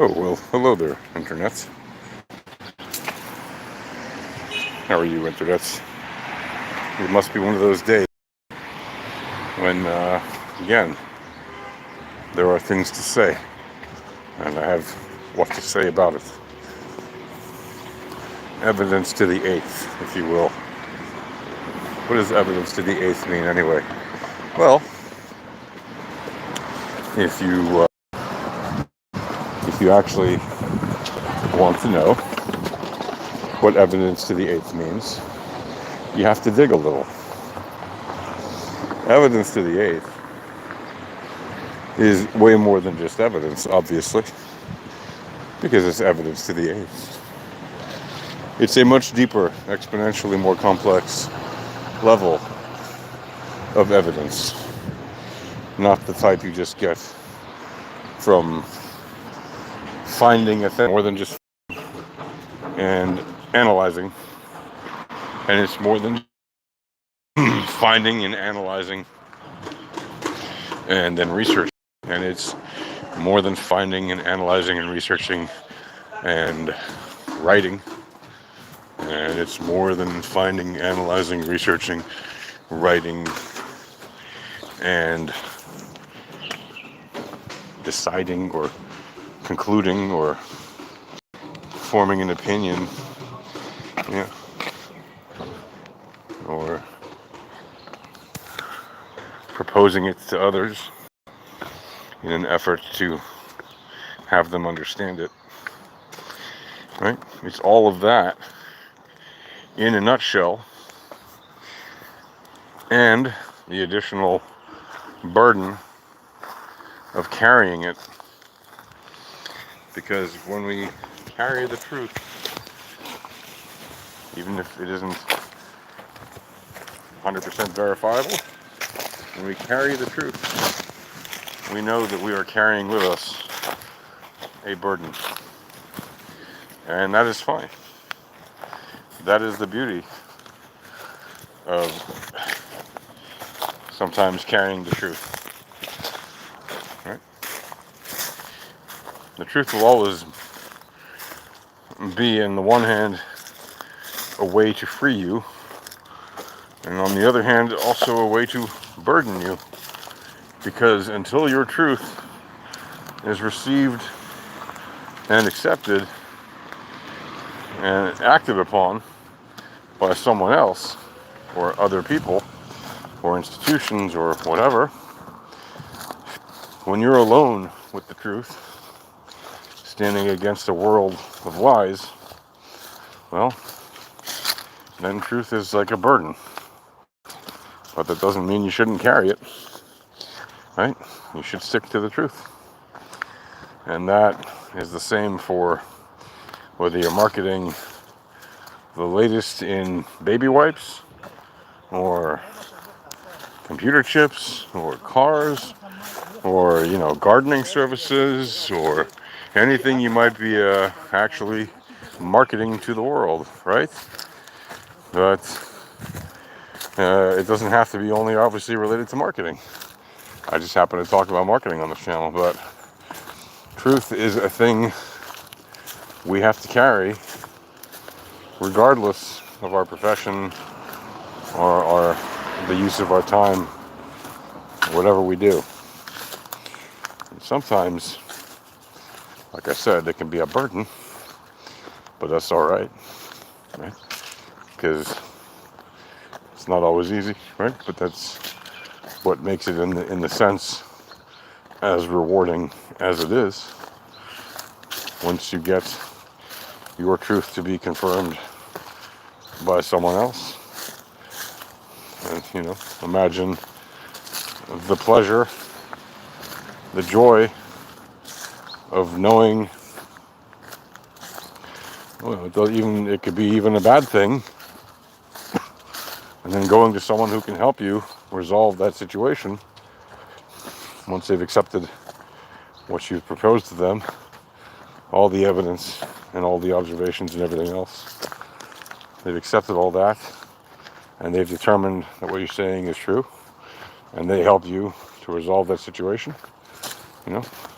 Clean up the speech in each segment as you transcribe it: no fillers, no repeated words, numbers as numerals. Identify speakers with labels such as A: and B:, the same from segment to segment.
A: Oh, well, hello there, internets. How are you, internets? It must be one of those days when, again, there are things to say, and I have what to say about it. Evidence to the eighth, if you will. What does evidence to the eighth mean, anyway? Well, if you actually want to know what evidence to the eighth means, you have to dig a little. Evidence to the eighth is way more than just evidence, obviously, because it's evidence to the eighth. It's a much deeper, exponentially more complex level of evidence, not the type you just get from finding a thing, more than just and analyzing, and it's more than finding and analyzing and then researching, and it's more than finding and analyzing and researching and writing, and it's more than finding, analyzing, researching, writing, and deciding or concluding or forming an opinion, yeah, or proposing it to others in an effort to have them understand it, right? It's all of that in a nutshell, and the additional burden of carrying it, because when we carry the truth, even if it isn't 100% verifiable, when we carry the truth, we know that we are carrying with us a burden, and that is fine. That is the beauty of sometimes carrying the truth, right? The truth will always be, on the one hand, a way to free you, and on the other hand, also a way to burden you, because until your truth is received and accepted and acted upon by someone else or other people or institutions or whatever, when you're alone with the truth, standing against a world of lies, well, then truth is like a burden. But that doesn't mean you shouldn't carry it, right? You should stick to the truth. And that is the same for whether you're marketing the latest in baby wipes or computer chips or cars or, gardening services or anything you might be actually marketing to the world, right? But it doesn't have to be only obviously related to marketing. I just happen to talk about marketing on this channel, but truth is a thing we have to carry regardless of our profession or the use of our time, whatever we do. And sometimes, like I said, it can be a burden, but that's all right? Because it's not always easy, right? But that's what makes it, in the sense, as rewarding as it is. Once you get your truth to be confirmed by someone else, and imagine the pleasure, the joy of knowing. Well, it could be even a bad thing, and then going to someone who can help you resolve that situation once they've accepted what you've proposed to them, all the evidence and all the observations and everything else. They've accepted all that, and they've determined that what you're saying is true, and they help you to resolve that situation.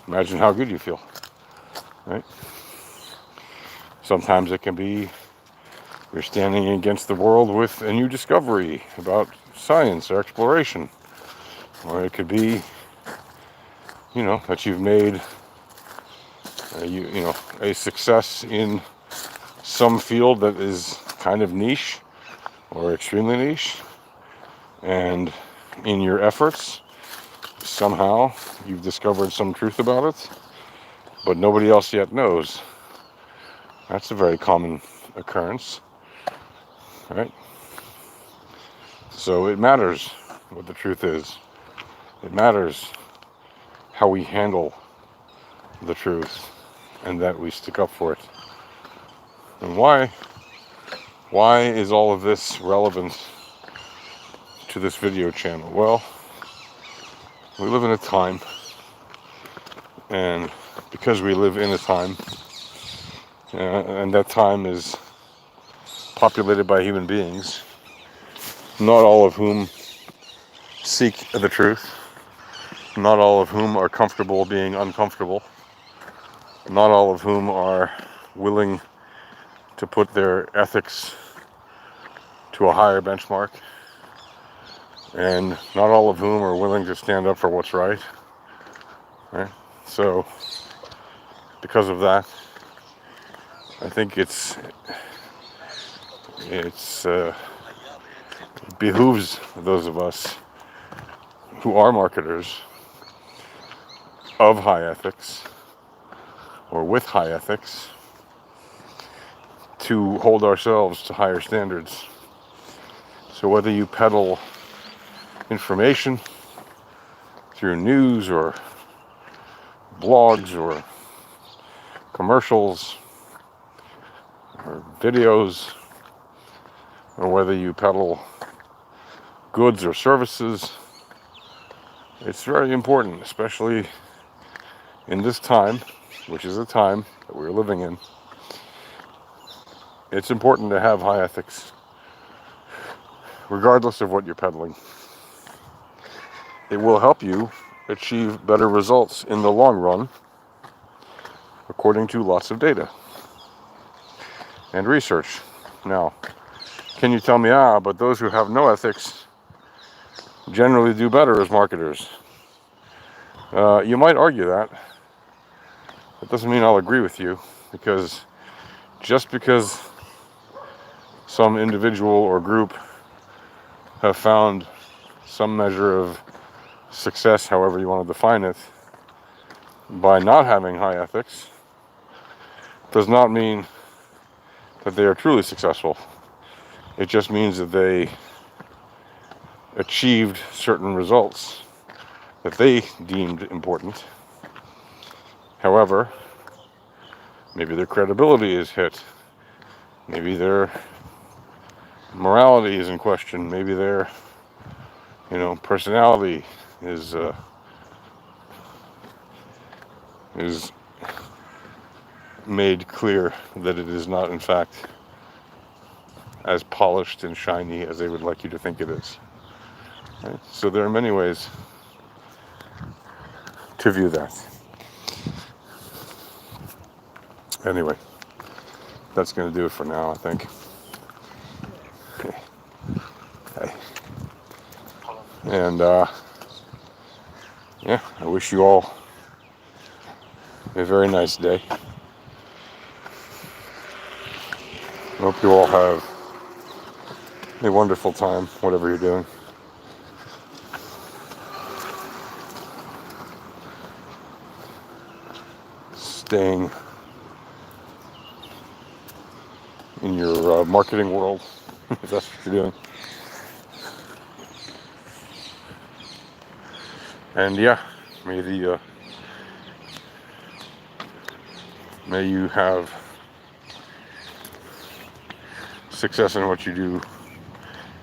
A: Imagine how good you feel. right? Sometimes it can be you're standing against the world with a new discovery about science or exploration. Or it could be, that you've made a success in some field that is kind of niche or extremely niche, and in your efforts somehow you've discovered some truth about it, but nobody else yet knows. That's a very common occurrence, right? So it matters what the truth is. It matters how we handle the truth, and that we stick up for it. And why is all of this relevant to this video channel? Well, we live in a time, and because we live in a time, and that time is populated by human beings, not all of whom seek the truth, not all of whom are comfortable being uncomfortable, not all of whom are willing to put their ethics to a higher benchmark, and not all of whom are willing to stand up for what's right. So, because of that, I think it behooves those of us who are marketers of high ethics, or with high ethics, to hold ourselves to higher standards. So whether you peddle information through news or blogs or commercials or videos, or whether you peddle goods or services, it's very important, especially in this time, which is a time that we're living in. It's important to have high ethics, regardless of what you're peddling. It will help you achieve better results in the long run, according to lots of data and research. Now, can you tell me, but those who have no ethics generally do better as marketers? You might argue that. That doesn't mean I'll agree with you, because just because some individual or group have found some measure of success, however you want to define it, by not having high ethics, does not mean that they are truly successful. It just means that they achieved certain results that they deemed important. However, maybe their credibility is hit. Maybe their morality is in question. Maybe their, personality is made clear that it is not, in fact, as polished and shiny as they would like you to think it is. Right? So there are many ways to view that. Anyway, that's going to do it for now, I think. Hey. And, I wish you all a very nice day. I hope you all have a wonderful time, whatever you're doing. Staying in your marketing world, if that's what you're doing. And may you have success in what you do.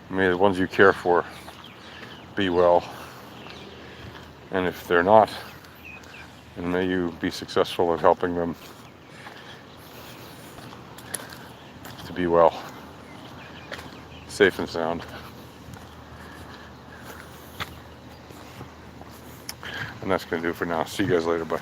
A: May the ones you care for be well. And if they're not, then may you be successful at helping them to be well, safe and sound. And that's going to do it for now. See you guys later. Bye.